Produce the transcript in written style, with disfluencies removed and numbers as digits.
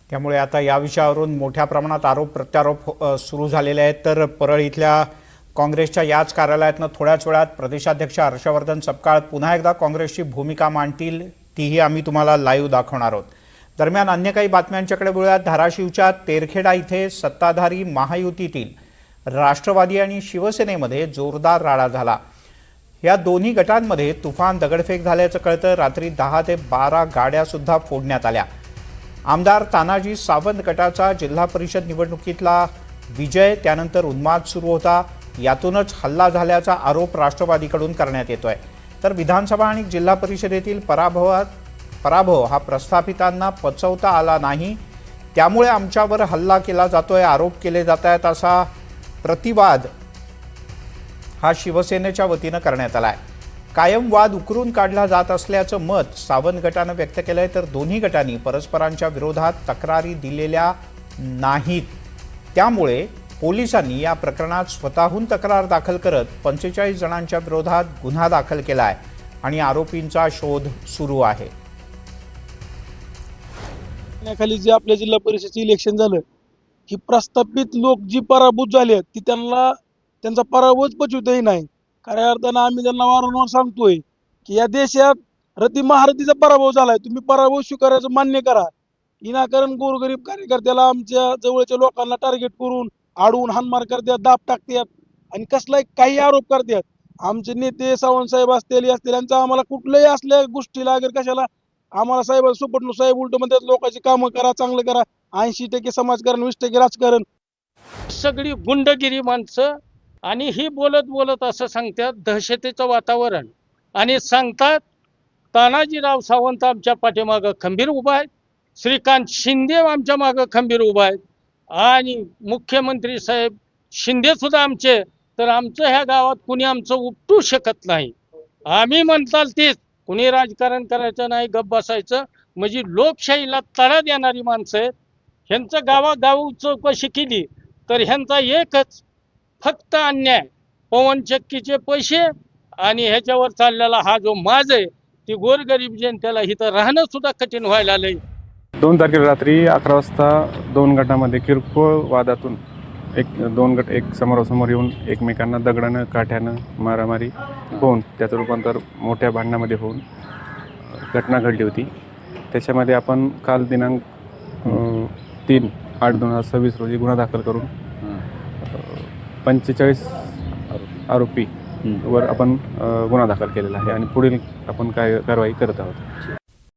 त्यामुळे आता या विषयावरून मोठ्या प्रमाणात आरोप प्रत्यारोप सुरू झालेले आहेत। तर परळ इथल्या काँग्रेसच्या याच कार्यालयातनं थोड्याच वेळात प्रदेशाध्यक्ष हर्षवर्धन सपकाळ पुन्हा एकदा काँग्रेसची भूमिका मांडतील, तीही आम्ही तुम्हाला लाईव्ह दाखवणार आहोत। दरम्यान अन्य काही बातम्यांच्याकडे वळूयात। धाराशिवच्या तेरखेडा इथे सत्ताधारी महायुतीतील राष्ट्रवादी आणि शिवसेनेमध्ये जोरदार राडा झाला। या दोन्ही गटांमध्ये तुफान दगडफेक झाल्याचं कळतं। रात्री 10 ते 12 गाड्या सुद्धा फोडण्यात आल्या। आमदार तानाजी सावंत गटाचा जिल्हा परिषद निवडणुकीतला विजय, त्यानंतर उन्माद सुरू होता, यातूनच हल्ला झाल्याचा आरोप राष्ट्रवादीकडून करण्यात येतोय। तर विधानसभा आणि जिल्हा परिषदेतील पराभव हा प्रस्थापितांना पचवता आला नाही, त्यामुळे आमच्यावर हल्ला केला जातोय, आरोप केले जात आहेत, असा प्रतिवाद हा शिवसेनेच्या वतीनं करण्यात आलाय। कायम वाद उकरून काढला जात असल्याचं मत सावंत गटानं व्यक्त केलंय। तर दोन्ही गटांनी परस्परांच्या विरोधात तक्रारी दिलेल्या नाहीत, त्यामुळे पोलिसांनी या प्रकरणात स्वतःहून तक्रार दाखल करत 45 जणांच्या विरोधात गुन्हा दाखल केलाय आणि आरोपींचा शोध सुरू आहे। खाली जे आपल्या जिल्हा परिषदेचे इलेक्शन झालं, ही प्रस्थापित लोक जी पराभूत झाले ती त्यांचा पराभवच पचवतही नाही। खऱ्या अर्थानं आम्ही त्यांना वारंवार सांगतोय की या देशात रती महारथीचा पराभव झालाय, तुम्ही पराभव स्वीकारायचं मान्य करा। विनाकारण गोरगरीब कार्यकर्त्याला आमच्या जवळच्या लोकांना टार्गेट करून आडवून हाणमार करतात, दाब टाकतात आणि कसलाही काही आरोप करतात। आमचे नेते सावंत साहेब असतील यांचा आम्हाला कुठल्याही असल्या गोष्टीला अगर कशाला आम्हाला साहेब सुपटणू साहेब उलट म्हणतात, लोकांची कामं करा, चांगलं करा, 80% समाजकारण 20% राजकारण। सगळी गुंडगिरी माणसं आणि ही बोलत असं सांगतात दहशतीचं वातावरण, आणि सांगतात तानाजीराव सावंत आमच्या पाठीमागं खंबीर उभा आहेत, श्रीकांत शिंदे आमच्या मागं खंबीर उभा आहेत आणि मुख्यमंत्री साहेब शिंदे सुद्धा आमचे, तर आमचं ह्या गावात कुणी आमचं उपटू शकत नाही। आम्ही म्हणताल तेच, कुणी राजकारण करायचं नाही, गप्प बसायचं, म्हणजे लोकशाहीला तडा देणारी माणसं आहेत। ह्यांचं गावागाव चौकशी केली तर ह्यांचा एकच फक्त अन्याय, पवनचक्कीचे पैसे आणि ह्याच्यावर चाललेला हा जो माज आहे, ती गोरगरीब जनतेला इथं राहणं सुद्धा कठीण व्हायला आलंय। 2 तारखेला रात्री 11 वाजता 2 गटामध्ये किरकोळ वादातून दोन गट एक समोरासमोर येऊन एकमेकांना दगडानं काठ्यानं मारामारी होऊन त्याचं रूपांतर मोठ्या भांडणामध्ये होऊन घटना घडली होती। त्याच्यामध्ये आपण काल दिनांक 3/8/2026 रोजी गुन्हा दाखल करून 45 आरोपी वर आपण गुन्हा दाखल केलेला आहे आणि पुढील आपण काय कारवाई करत आहोत।